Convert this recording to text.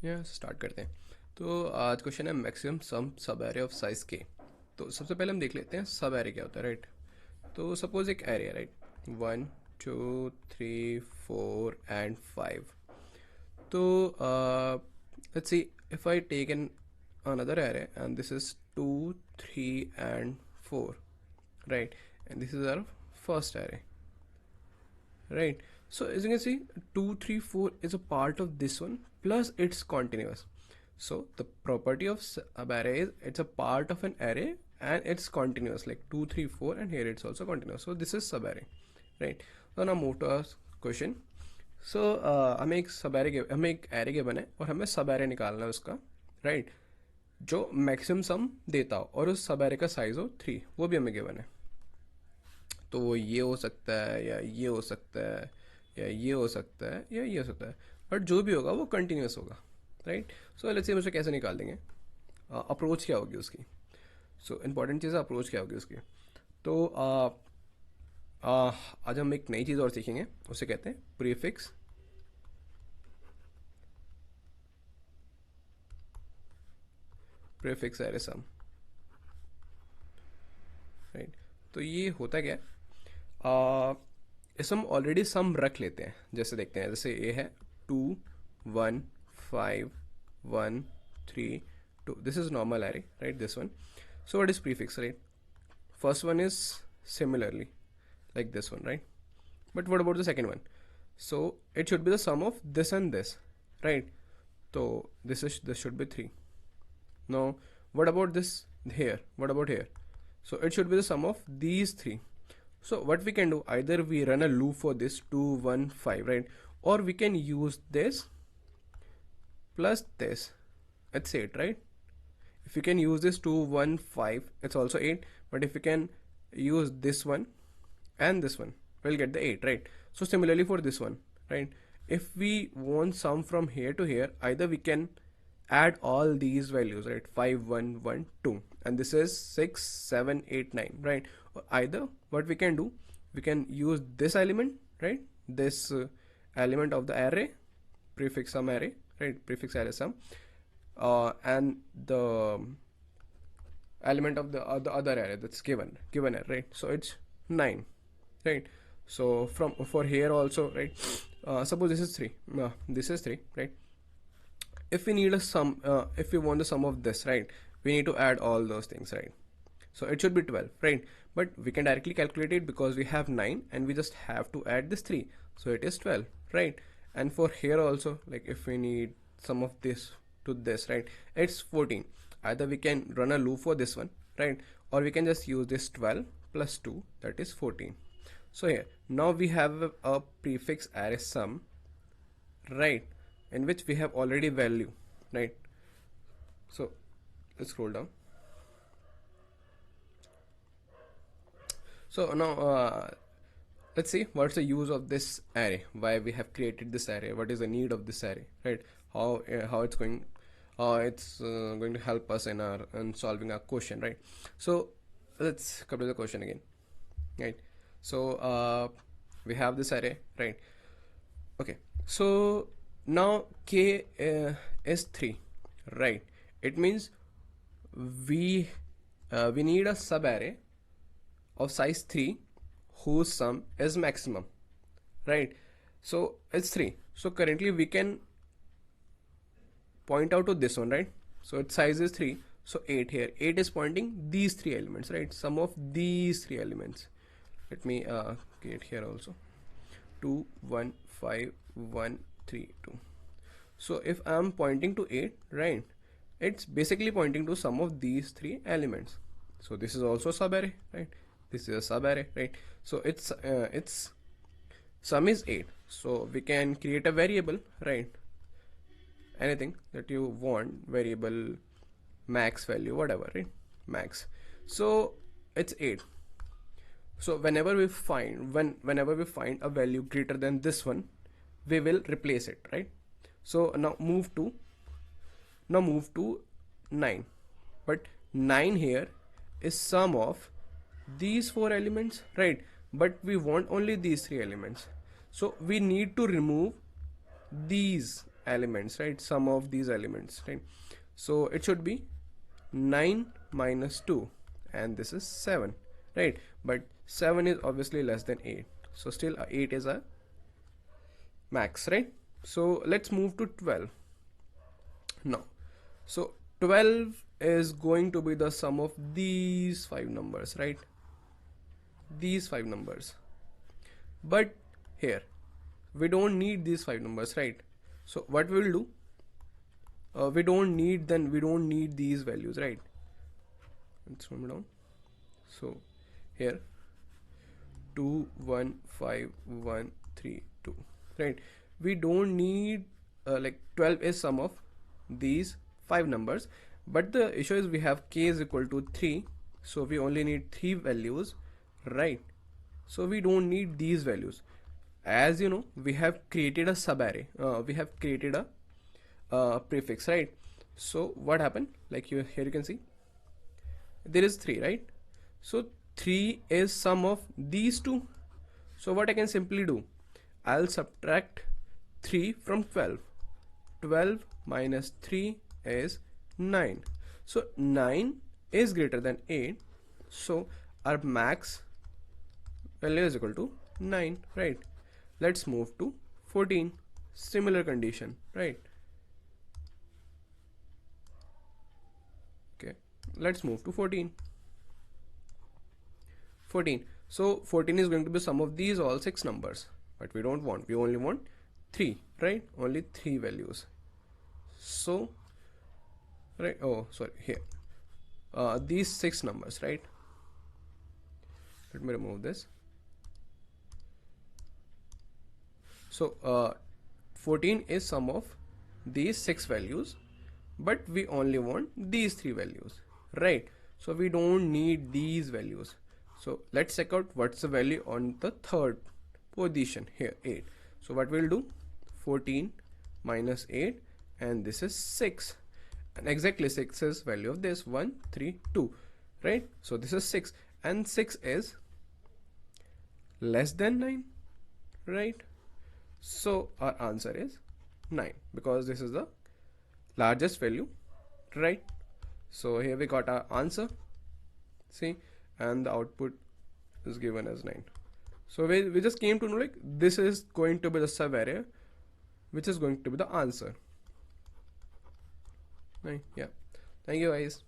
यहाँ स्टार्ट करते हैं। तो आज क्वेश्चन है मैक्सिमम सम सब एरे ऑफ साइज के। तो सबसे पहले हम देख लेते हैं सब एरे क्या होता है, राइट। तो सपोज एक एरे है, राइट, 1 2 3 4 and 5। तो let's see if I take another array and this is 2 3 and 4, right, and this is our first array, right. So as you can see, 2 3 4 is a part of this one plus it's continuous. So the property of subarray is it's a part of an array and it's continuous, like 2 3 4, and here it's also continuous. So this is subarray, right. So now move to our question. So हमें एक array given है और हमें सब array निकालना है उसका, right, जो मैक्सिमम सम देता हो और उस सब array का साइज हो 3, वो भी हमें गिवन है। तो वो ये हो सकता है या ये हो सकता है या ये हो सकता है या ये हो सकता है, बट जो भी होगा वो कंटिन्यूस होगा, राइट। सो लेट्स से मुझे कैसे निकाल देंगे, अप्रोच क्या होगी उसकी। सो इंपॉर्टेंट चीज़ है अप्रोच क्या होगी उसकी। तो आज हम एक नई चीज़ और सीखेंगे, उसे कहते हैं प्रीफिक्स एरे सम, राइट। तो ये होता क्या है, इस हम ऑलरेडी सम रख लेते हैं। जैसे देखते हैं, जैसे ये है 2 1 5 1 3 2, this is normal array, right, this one. So what is prefix, right? First one is similarly like this one, right? But what about the second one? So it should be the sum of this and this, right? So this should be 3. Now what about this here? What about here? So it should be the sum of these 3. So what we can do, either we run a loop for this 2 1 5, right? Or we can use this plus this. It's 8, right? If you can use this 2 1 5, it's also 8, but if you can use this one and this one, we'll get the 8, right? So similarly for this one, right, if we want sum from here to here, either we can add all these values, right, 5 1 1 2, and this is 6 7 8 9, right. Or either what we can do, we can use this element, right, this element of the array, prefix sum array, right, prefix array sum, and the element of the other array that's given array, right. So it's 9, right. So from for here also, right, suppose this is 3, this is 3, right. If we need a sum, if we want the sum of this, right, we need to add all those things, right. So it should be 12, right, but we can directly calculate it because we have 9 and we just have to add this 3, so it is 12, right. And for here also, like if we need sum of this to this, right, it's 14. Either we can run a loop for this one, right, or we can just use this 12 plus 2, that is 14. So here now we have a prefix array sum, right, in which we have already value, right. So let's scroll down. So now let's see what's the use of this array, why we have created this array, what is the need of this array, right, how it's going to help us in solving our question, right. So let's come to the question again, right. So we have this array, right. Okay, so now k is 3, right. It means we need a sub array of size 3 whose sum is maximum, right. So it's 3, so currently we can point out to this one, right. So its size is 3, so 8 here, 8 is pointing these 3 elements, right, sum of these 3 elements. Let me create here also 2 1 5 1 3 2. So if I am pointing to 8, right, it's basically pointing to sum of these 3 elements. So this is also sub array, right, this is a sub array, right. So its sum is 8, so we can create a variable, right, anything that you want, variable max value, whatever, right, max. So it's 8. So whenever we find a value greater than this one, we will replace it, right. So now move to 9, but 9 here is sum of these 4 elements, right, but we want only these 3 elements, so we need to remove these elements, right? Sum of these elements, right? So it should be 9 minus 2, and this is 7, right? But 7 is obviously less than 8, so still 8 is a max, right? So let's move to 12 now. So 12 is going to be the sum of these 5 numbers, right? These 5 numbers. But here we don't need these 5 numbers, right? So what we will do, we don't need these values, right? Let's move down. So here 2 1 5 1 3 2, right? We don't need like 12 is sum of these 5 numbers, but the issue is we have k is equal to 3, so we only need 3 values, right? So we don't need these values. As you know, we have created a subarray, we have created a prefix, right? So what happened, like here you can see there is 3, right? So 3 is sum of these two. So what I can simply do, I'll subtract 3 from 12. 12 minus 3 is 9. So 9 is greater than 8, so our max value is equal to 9, right? Let's move to 14. Similar condition, right? Okay, let's move to 14. 14. So 14 is going to be sum of these all 6 numbers, but we don't want, we only want 3, right? Only 3 values. So right, oh sorry, here these 6 numbers, right? Let me remove this. So 14 is sum of these 6 values, but we only want these 3 values, right? So we don't need these values. So let's check out what's the value on the third position here, 8. So what we'll do, 14 minus 8, and this is 6, and exactly 6 is value of this 1 3 2, right? So this is 6, and 6 is less than 9, right? So our answer is 9, because this is the largest value, right? So here we got our answer, see, and the output is given as 9. So we just came to know like this is going to be the subarray, which is going to be the answer, right? Yeah, thank you guys.